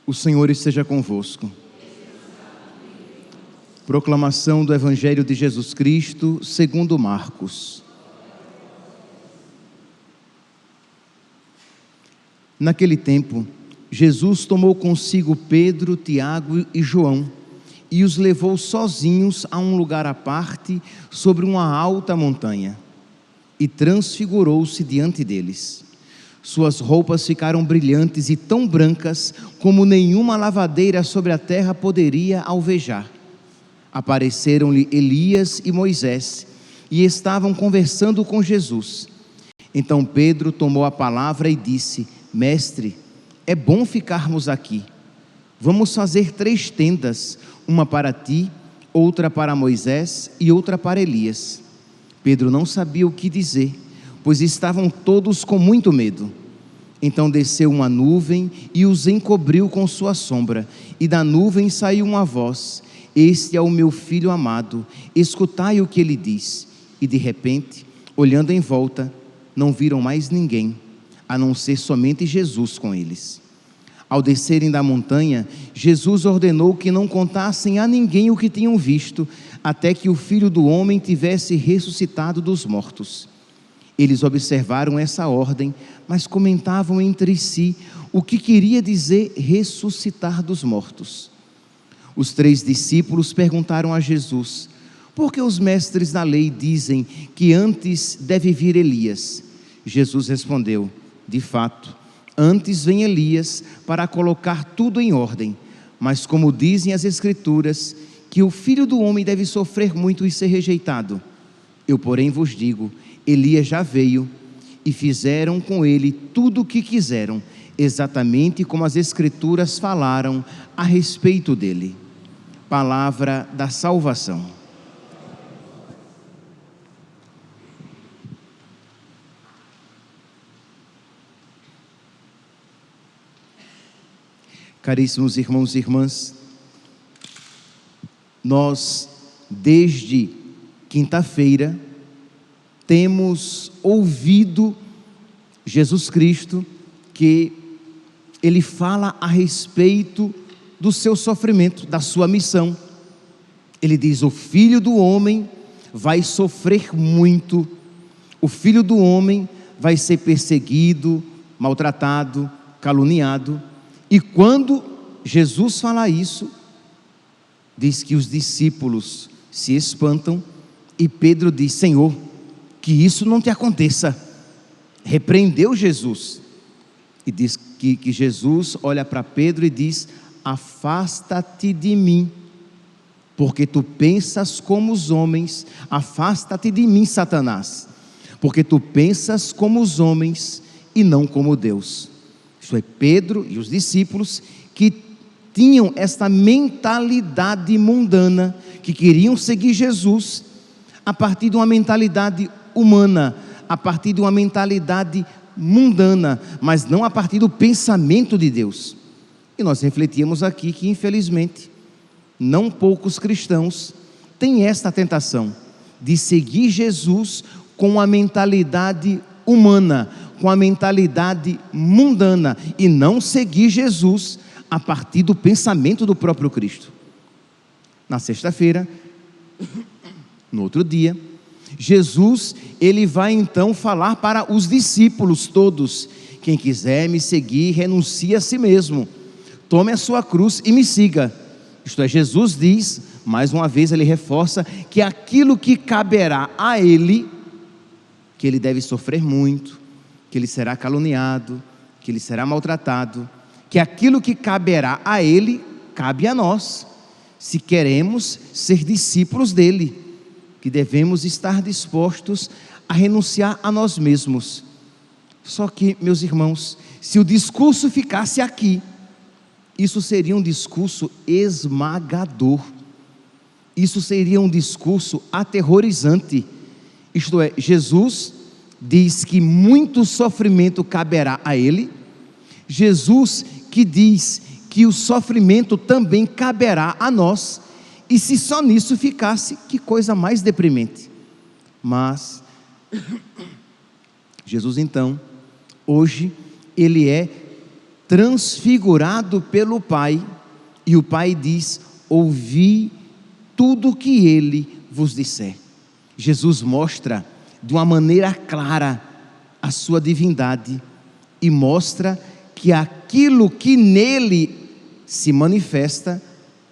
O Senhor esteja convosco. Proclamação do Evangelho de Jesus Cristo, segundo Marcos. Naquele tempo, Jesus tomou consigo Pedro, Tiago e João e os levou sozinhos a um lugar à parte, sobre uma alta montanha, e transfigurou-se diante deles. Suas roupas ficaram brilhantes e tão brancas como nenhuma lavadeira sobre a terra poderia alvejar. Apareceram-lhe Elias e Moisés e estavam conversando com Jesus. Então Pedro tomou a palavra e disse: Mestre, é bom ficarmos aqui. Vamos fazer 3 tendas, uma para ti, outra para Moisés e outra para Elias. Pedro não sabia o que dizer, pois estavam todos com muito medo. Então desceu uma nuvem e os encobriu com sua sombra, e da nuvem saiu uma voz: Este é o meu filho amado, escutai o que ele diz. E de repente, olhando em volta, não viram mais ninguém, a não ser somente Jesus com eles. Ao descerem da montanha, Jesus ordenou que não contassem a ninguém o que tinham visto, até que o Filho do Homem tivesse ressuscitado dos mortos. Eles observaram essa ordem, mas comentavam entre si o que queria dizer ressuscitar dos mortos. Os 3 discípulos perguntaram a Jesus: por que os mestres da lei dizem que antes deve vir Elias? Jesus respondeu: de fato, antes vem Elias para colocar tudo em ordem, mas como dizem as Escrituras, que o Filho do Homem deve sofrer muito e ser rejeitado. Eu, porém, vos digo, Elias já veio e fizeram com ele tudo o que quiseram, exatamente como as Escrituras falaram a respeito dele. Palavra da salvação. Caríssimos irmãos e irmãs, nós, desde quinta-feira, temos ouvido Jesus Cristo, que Ele fala a respeito do seu sofrimento, da sua missão. Ele diz: o Filho do Homem vai sofrer muito, o Filho do Homem vai ser perseguido, maltratado, caluniado. E quando Jesus fala isso, diz que os discípulos se espantam e Pedro diz: Senhor, que isso não te aconteça. Repreendeu Jesus e diz que Jesus olha para Pedro e diz: afasta-te de mim, porque tu pensas como os homens. Afasta-te de mim, Satanás, porque tu pensas como os homens e não como Deus. Isso é Pedro e os discípulos que tinham esta mentalidade mundana, que queriam seguir Jesus a partir de uma mentalidade humana, a partir de uma mentalidade mundana, mas não a partir do pensamento de Deus. E nós refletíamos aqui que, infelizmente, não poucos cristãos têm esta tentação de seguir Jesus com a mentalidade humana, com a mentalidade mundana, e não seguir Jesus a partir do pensamento do próprio Cristo. Na sexta-feira, no outro dia, Jesus, ele vai então falar para os discípulos todos: quem quiser me seguir, renuncie a si mesmo, tome a sua cruz e me siga. Isto é, Jesus diz, mais uma vez ele reforça, que aquilo que caberá a ele, que ele deve sofrer muito, que ele será caluniado, que ele será maltratado, que aquilo que caberá a ele, cabe a nós, se queremos ser discípulos dele, que devemos estar dispostos a renunciar a nós mesmos. Só que, meus irmãos, se o discurso ficasse aqui, isso seria um discurso esmagador, isso seria um discurso aterrorizante. Isto é, Jesus diz que muito sofrimento caberá a ele, Jesus que diz que o sofrimento também caberá a nós, e se só nisso ficasse, que coisa mais deprimente. Mas Jesus então, hoje, ele é transfigurado pelo Pai, e o Pai diz: ouvi tudo o que ele vos disser. Jesus mostra de uma maneira clara a sua divindade e mostra que aquilo que nele se manifesta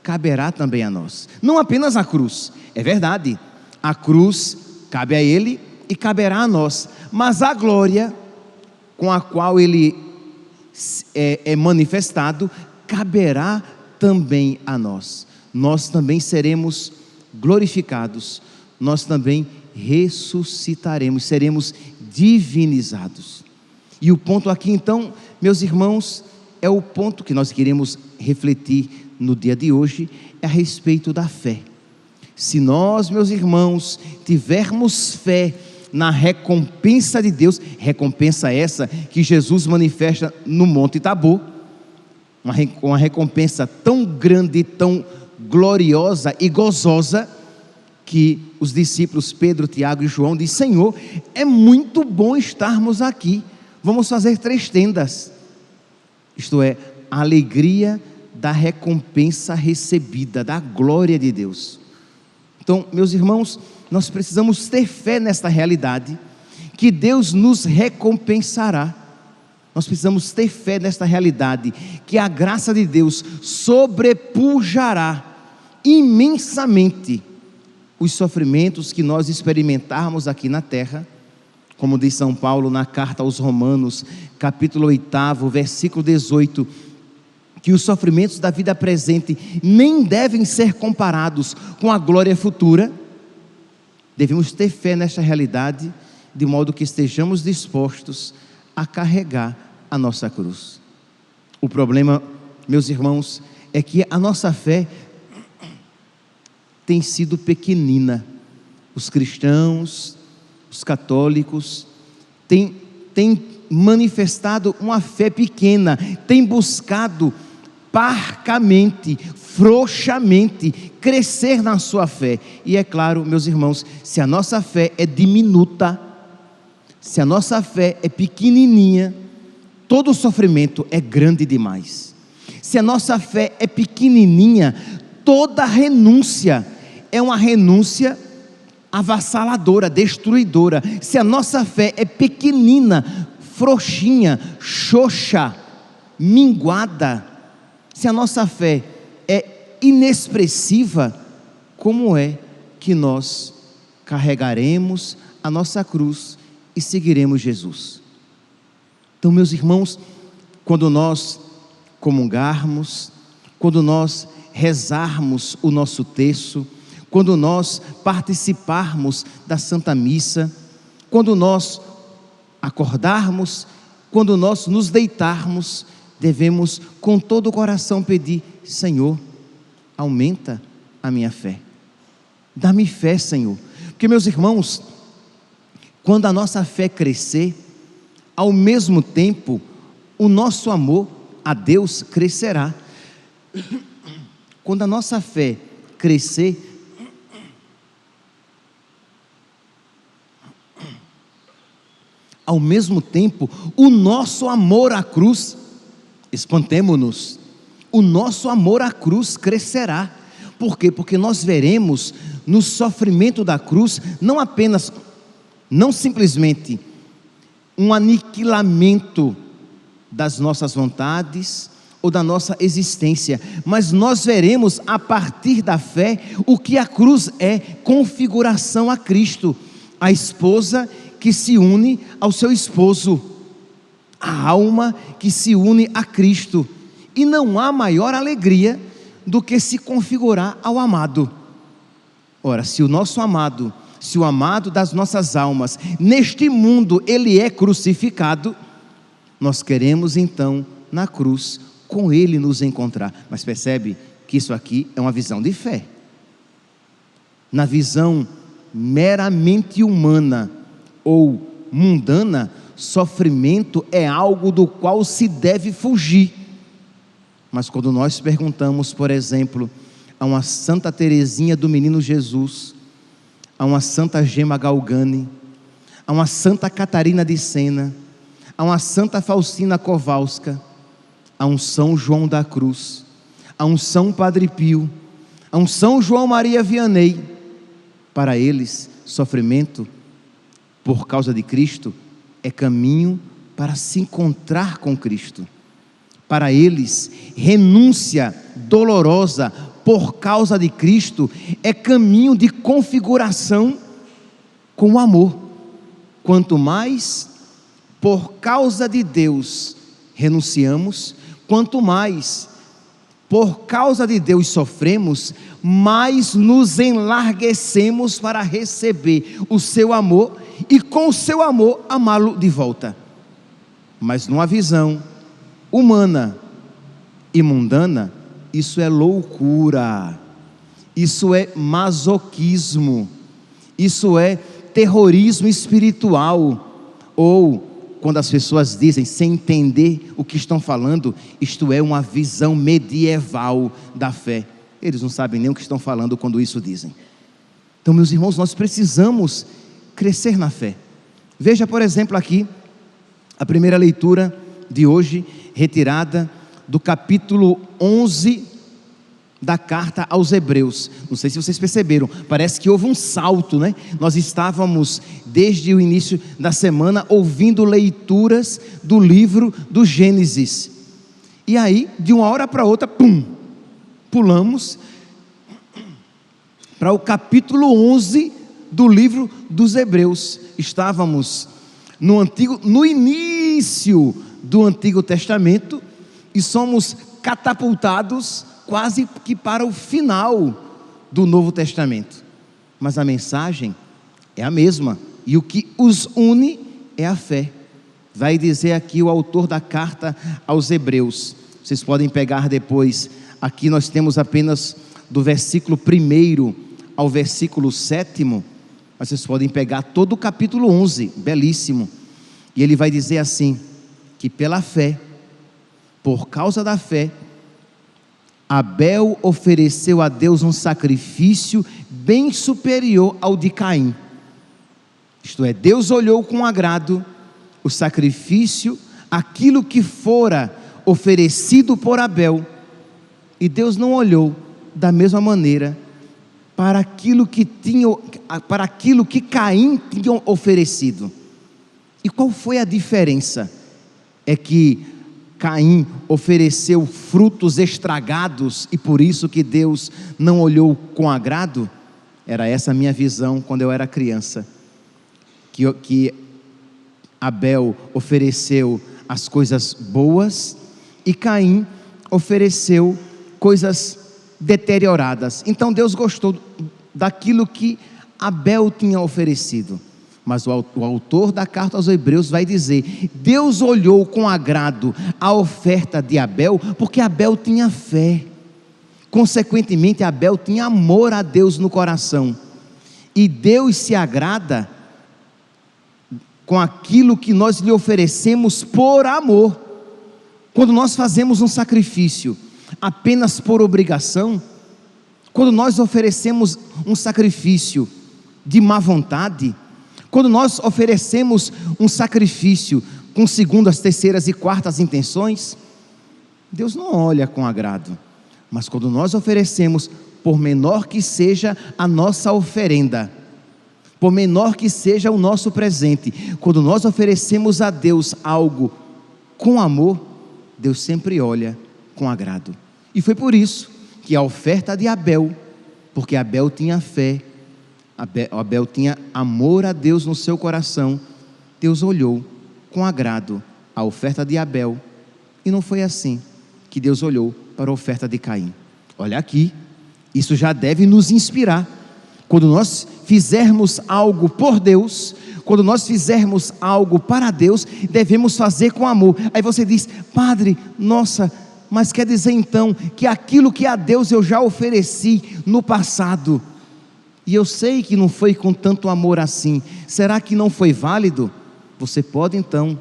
caberá também a nós. Não apenas a cruz, é verdade, a cruz cabe a ele e caberá a nós, mas a glória com a qual ele é manifestado caberá também a nós. Nós também seremos glorificados, nós também ressuscitaremos, seremos divinizados. E o ponto aqui então, meus irmãos, é o ponto que nós queremos refletir no dia de hoje, é a respeito da fé. Se nós, meus irmãos, tivermos fé na recompensa de Deus, recompensa essa que Jesus manifesta no Monte Tabor, uma recompensa tão grande, tão gloriosa e gozosa, que os discípulos Pedro, Tiago e João dizem: Senhor, é muito bom estarmos aqui, vamos fazer 3 tendas, isto é, a alegria da recompensa recebida, da glória de Deus. Então, meus irmãos, nós precisamos ter fé nesta realidade, que Deus nos recompensará. Nós precisamos ter fé nesta realidade, que a graça de Deus sobrepujará imensamente os sofrimentos que nós experimentarmos aqui na terra, como diz São Paulo na carta aos Romanos, capítulo 8, versículo 18, que os sofrimentos da vida presente nem devem ser comparados com a glória futura. Devemos ter fé nesta realidade, de modo que estejamos dispostos a carregar a nossa cruz. O problema, meus irmãos, é que a nossa fé tem sido pequenina. Os cristãos, os católicos, têm manifestado uma fé pequena, têm buscado parcamente, frouxamente, crescer na sua fé. E é claro, meus irmãos, se a nossa fé é diminuta, se a nossa fé é pequenininha, todo o sofrimento é grande demais. Se a nossa fé é pequenininha, toda renúncia é uma renúncia avassaladora, destruidora. Se a nossa fé é pequenina, frouxinha, xoxa, minguada, se a nossa fé é inexpressiva, como é que nós carregaremos a nossa cruz e seguiremos Jesus? Então, meus irmãos, quando nós comungarmos, quando nós rezarmos o nosso terço, quando nós participarmos da Santa Missa, quando nós acordarmos, quando nós nos deitarmos, devemos com todo o coração pedir: Senhor, aumenta a minha fé, dá-me fé, Senhor. Porque, meus irmãos, quando a nossa fé crescer, ao mesmo tempo o nosso amor a Deus crescerá. Quando a nossa fé crescer, ao mesmo tempo o nosso amor à cruz, espantemo-nos, o nosso amor à cruz crescerá. Por quê? Porque nós veremos no sofrimento da cruz não simplesmente um aniquilamento das nossas vontades ou da nossa existência, mas nós veremos a partir da fé o que a cruz é: configuração a Cristo, a esposa que se une ao seu esposo, a alma que se une a Cristo. E não há maior alegria do que se configurar ao amado. Ora, se o nosso amado, se o amado das nossas almas, neste mundo ele é crucificado, nós queremos então na cruz com ele nos encontrar. Mas percebe que isso aqui é uma visão de fé. Na visão meramente humana ou mundana, sofrimento é algo do qual se deve fugir. Mas quando nós perguntamos, por exemplo, a uma Santa Teresinha do Menino Jesus, a uma Santa Gema Galgani, a uma Santa Catarina de Sena, a uma Santa Faustina Kowalska, a um São João da Cruz, a um São Padre Pio, a um São João Maria Vianney. Para eles, sofrimento por causa de Cristo é caminho para se encontrar com Cristo. Para eles, renúncia dolorosa por causa de Cristo é caminho de configuração com o amor. Quanto mais por causa de Deus renunciamos, quanto mais por causa de Deus sofremos, mais nos enlarguecemos para receber o seu amor e com o seu amor amá-lo de volta. Mas numa visão humana e mundana, isso é loucura, isso é masoquismo, isso é terrorismo espiritual, ou quando as pessoas dizem sem entender o que estão falando, isto é uma visão medieval da fé. Eles não sabem nem o que estão falando quando isso dizem. Então, meus irmãos, nós precisamos crescer na fé. Veja, por exemplo, aqui a primeira leitura de hoje, retirada do capítulo 11 da carta aos Hebreus. Não sei se vocês perceberam, parece que houve um salto, né? Nós estávamos desde o início da semana ouvindo leituras do livro do Gênesis, e aí de uma hora para outra, pulamos para o capítulo 11 do livro dos Hebreus. Estávamos no início do Antigo Testamento e somos catapultados quase que para o final do Novo Testamento, mas a mensagem é a mesma, e o que os une é a fé. Vai dizer aqui o autor da carta aos Hebreus, vocês podem pegar depois, aqui nós temos apenas do versículo 1 ao versículo 7, mas vocês podem pegar todo o capítulo 11, belíssimo, e ele vai dizer assim, que pela fé, por causa da fé, Abel ofereceu a Deus um sacrifício bem superior ao de Caim. Isto é, Deus olhou com agrado o sacrifício, aquilo que fora oferecido por Abel, e Deus não olhou da mesma maneira para aquilo que Caim tinha oferecido. E qual foi a diferença? É que Caim ofereceu frutos estragados e por isso que Deus não olhou com agrado. Era essa a minha visão quando eu era criança, que Abel ofereceu as coisas boas e Caim ofereceu coisas deterioradas. Então Deus gostou daquilo que Abel tinha oferecido. Mas o autor da carta aos Hebreus vai dizer, Deus olhou com agrado a oferta de Abel, porque Abel tinha fé, consequentemente Abel tinha amor a Deus no coração, e Deus se agrada com aquilo que nós lhe oferecemos por amor. Quando nós fazemos um sacrifício apenas por obrigação, quando nós oferecemos um sacrifício de má vontade, quando nós oferecemos um sacrifício com segundas, terceiras e quartas intenções, Deus não olha com agrado. Mas quando nós oferecemos, por menor que seja a nossa oferenda, por menor que seja o nosso presente, quando nós oferecemos a Deus algo com amor, Deus sempre olha com agrado. E foi por isso que a oferta de Abel, porque Abel tinha fé, Abel tinha amor a Deus no seu coração, Deus olhou com agrado a oferta de Abel, e não foi assim que Deus olhou para a oferta de Caim. Olha aqui, isso já deve nos inspirar. Quando nós fizermos algo por Deus, quando nós fizermos algo para Deus, devemos fazer com amor. Aí você diz, padre, nossa, mas quer dizer então que aquilo que a Deus eu já ofereci no passado, e eu sei que não foi com tanto amor assim, será que não foi válido? Você pode então,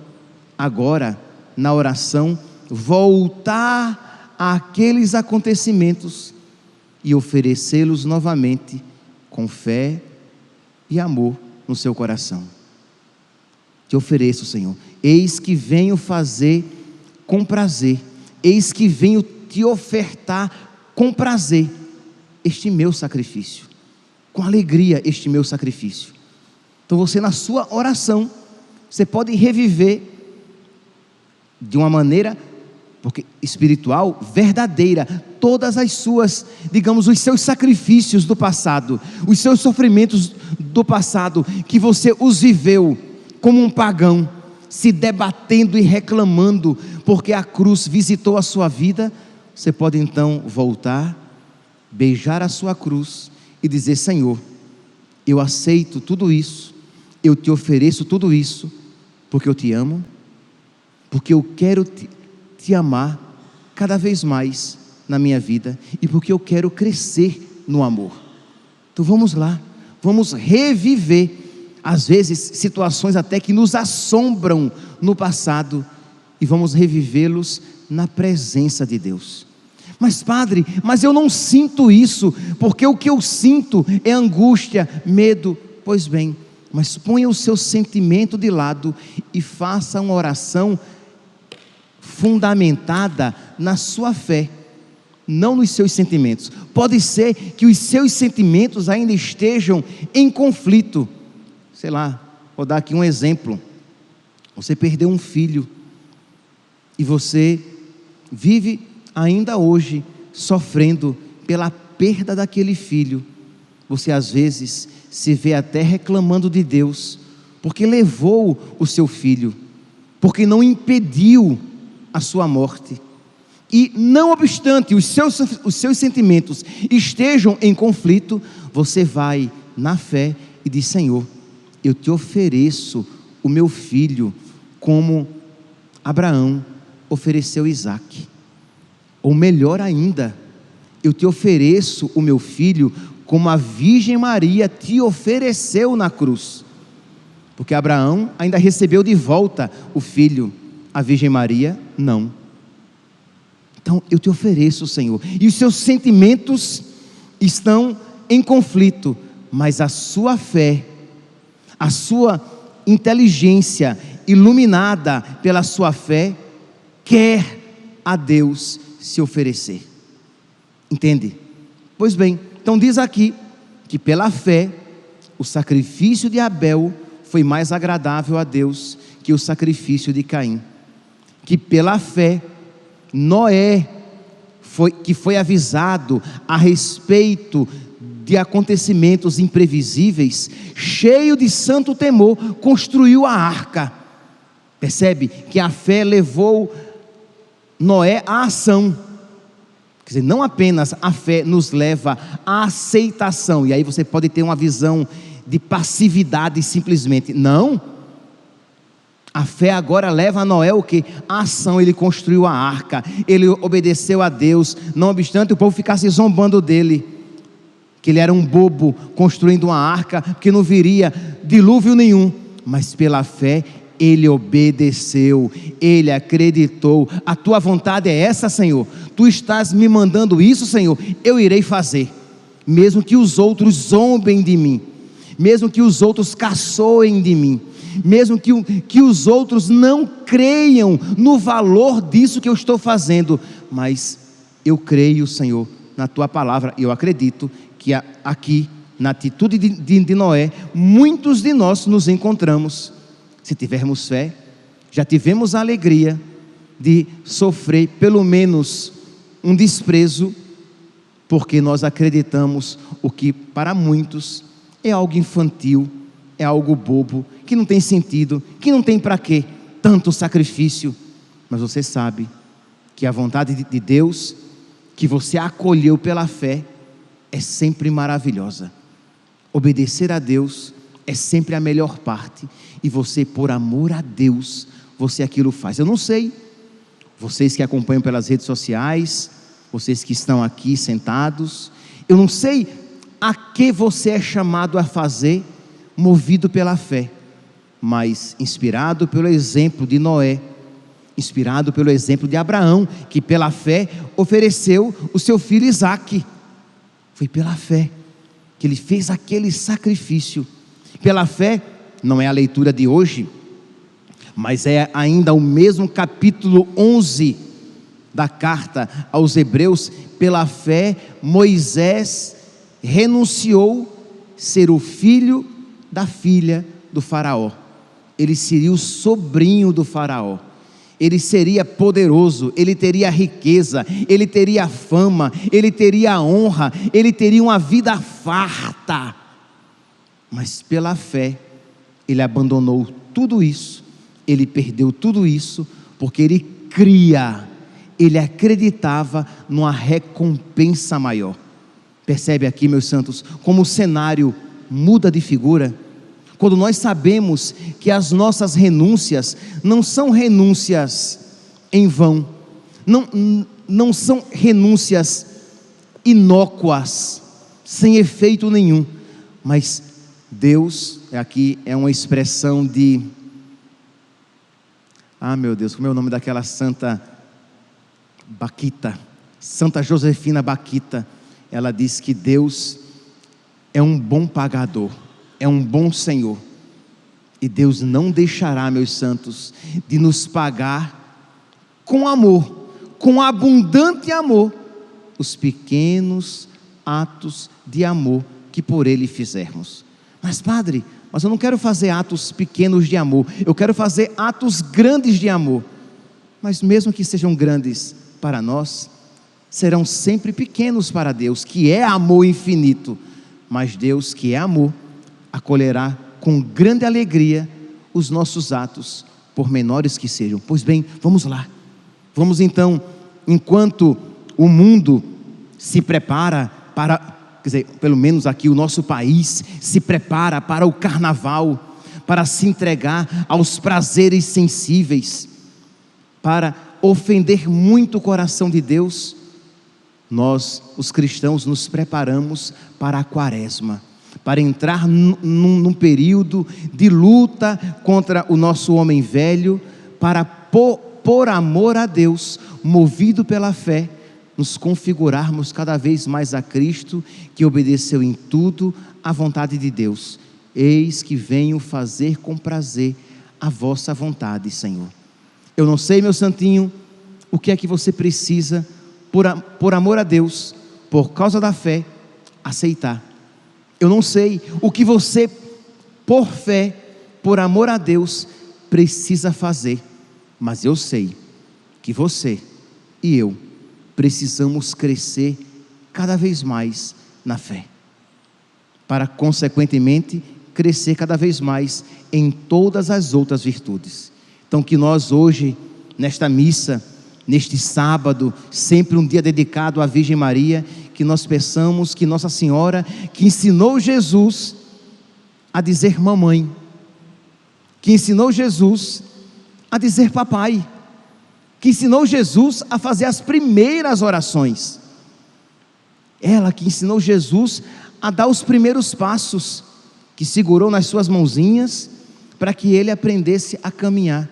agora, na oração, voltar àqueles acontecimentos e oferecê-los novamente com fé e amor no seu coração. Te ofereço, Senhor, eis que venho fazer com prazer, eis que venho te ofertar com prazer este meu sacrifício, com alegria este meu sacrifício. Então você, na sua oração, você pode reviver de uma maneira espiritual, verdadeira, todas as suas, digamos, os seus sacrifícios do passado, os seus sofrimentos do passado, que você os viveu como um pagão, se debatendo e reclamando, porque a cruz visitou a sua vida. Você pode então voltar, beijar a sua cruz e dizer: Senhor, eu aceito tudo isso, eu te ofereço tudo isso, porque eu te amo, porque eu quero te amar cada vez mais na minha vida, e porque eu quero crescer no amor. Então vamos lá, vamos reviver, às vezes, situações até que nos assombram no passado, e vamos revivê-los na presença de Deus. Mas padre, mas eu não sinto isso, porque o que eu sinto é angústia, medo. Pois bem, mas ponha o seu sentimento de lado e faça uma oração fundamentada na sua fé, não nos seus sentimentos. Pode ser que os seus sentimentos ainda estejam em conflito. Sei lá, vou dar aqui um exemplo. Você perdeu um filho e você vive ainda hoje sofrendo pela perda daquele filho. Você às vezes se vê até reclamando de Deus, porque levou o seu filho, porque não impediu a sua morte. E não obstante os seus sentimentos estejam em conflito, você vai na fé e diz: Senhor, eu te ofereço o meu filho, como Abraão ofereceu Isaque. Ou melhor ainda, eu te ofereço o meu filho, como a Virgem Maria te ofereceu na cruz. Porque Abraão ainda recebeu de volta o filho, a Virgem Maria não. Então eu te ofereço, Senhor, e os seus sentimentos estão em conflito, mas a sua fé, a sua inteligência, iluminada pela sua fé, quer a Deus se oferecer. Entende? Pois bem, então diz aqui que pela fé o sacrifício de Abel foi mais agradável a Deus que o sacrifício de Caim. Que pela fé Noé foi avisado a respeito de acontecimentos imprevisíveis, cheio de santo temor, construiu a arca. Percebe que a fé levou Noé à ação. Quer dizer, não apenas a fé nos leva à aceitação, e aí você pode ter uma visão de passividade simplesmente. Não, a fé agora leva a Noé o que? A ação. Ele construiu a arca, ele obedeceu a Deus, não obstante o povo ficasse zombando dele, que ele era um bobo construindo uma arca, que não viria dilúvio nenhum. Mas pela fé ele obedeceu, ele acreditou. A tua vontade é essa, Senhor, tu estás me mandando isso, Senhor, eu irei fazer, mesmo que os outros zombem de mim, mesmo que os outros caçoem de mim, mesmo que os outros não creiam no valor disso que eu estou fazendo, mas eu creio, Senhor, na tua palavra. Eu acredito que aqui, na atitude de Noé, muitos de nós nos encontramos. Se tivermos fé, já tivemos a alegria de sofrer pelo menos um desprezo, porque nós acreditamos o que para muitos é algo infantil, é algo bobo, que não tem sentido, que não tem para quê tanto sacrifício. Mas você sabe que a vontade de Deus, que você acolheu pela fé, é sempre maravilhosa. Obedecer a Deus é sempre a melhor parte, e você, por amor a Deus, você aquilo faz. Eu não sei, vocês que acompanham pelas redes sociais, vocês que estão aqui sentados, eu não sei a que você é chamado a fazer, movido pela fé, mas inspirado pelo exemplo de Noé, inspirado pelo exemplo de Abraão, que pela fé ofereceu o seu filho Isaque. Foi pela fé que ele fez aquele sacrifício. Pela fé, não é a leitura de hoje, mas é ainda o mesmo capítulo 11 da carta aos Hebreus, pela fé, Moisés renunciou ser o filho da filha do faraó. Ele seria o sobrinho do faraó. Ele seria poderoso, ele teria riqueza, ele teria fama, ele teria honra, ele teria uma vida farta. Mas pela fé, ele abandonou tudo isso, ele perdeu tudo isso, porque ele cria, ele acreditava numa recompensa maior. Percebe aqui, meus santos, como o cenário muda de figura? Quando nós sabemos que as nossas renúncias não são renúncias em vão, não são renúncias inócuas, sem efeito nenhum, mas Deus, aqui é uma expressão de, meu Deus, como é o nome daquela santa Baquita, Santa Josefina Baquita, ela diz que Deus é um bom pagador, é um bom Senhor, e Deus não deixará, meus santos, de nos pagar com amor, com abundante amor, os pequenos atos de amor que por Ele fizermos. Mas padre, eu não quero fazer atos pequenos de amor, eu quero fazer atos grandes de amor. Mas mesmo que sejam grandes para nós, serão sempre pequenos para Deus, que é amor infinito. Mas Deus, que é amor, acolherá com grande alegria os nossos atos, por menores que sejam. Pois bem, vamos lá. Vamos então, enquanto o mundo se prepara para, quer dizer, pelo menos aqui o nosso país se prepara para o carnaval, para se entregar aos prazeres sensíveis, para ofender muito o coração de Deus, nós, os cristãos, nos preparamos para a quaresma, para entrar num período de luta contra o nosso homem velho, para por amor a Deus, movido pela fé, nos configurarmos cada vez mais a Cristo, que obedeceu em tudo à vontade de Deus. Eis que venho fazer com prazer a vossa vontade, Senhor. Eu não sei, meu santinho, o que é que você precisa, por amor a Deus, por causa da fé, aceitar. Eu não sei o que você, por fé, por amor a Deus, precisa fazer, mas eu sei que você e eu precisamos crescer cada vez mais na fé, para consequentemente crescer cada vez mais em todas as outras virtudes. Então que nós hoje, nesta missa, neste sábado, sempre um dia dedicado à Virgem Maria, que nós peçamos que Nossa Senhora, que ensinou Jesus a dizer mamãe, que ensinou Jesus a dizer papai, que ensinou Jesus a fazer as primeiras orações, ela que ensinou Jesus a dar os primeiros passos, que segurou nas suas mãozinhas, para que ele aprendesse a caminhar,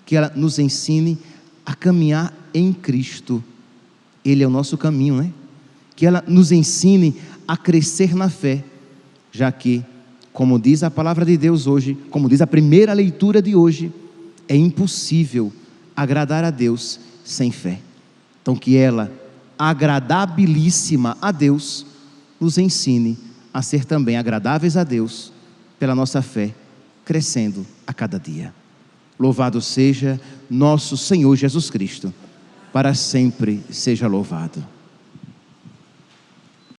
que ela nos ensine a caminhar em Cristo. Ele é o nosso caminho, né? Que ela nos ensine a crescer na fé, já que, como diz a palavra de Deus hoje, como diz a primeira leitura de hoje, é impossível agradar a Deus sem fé. Então que ela, agradabilíssima a Deus, nos ensine a ser também agradáveis a Deus, pela nossa fé, crescendo a cada dia. Louvado seja nosso Senhor Jesus Cristo, para sempre seja louvado.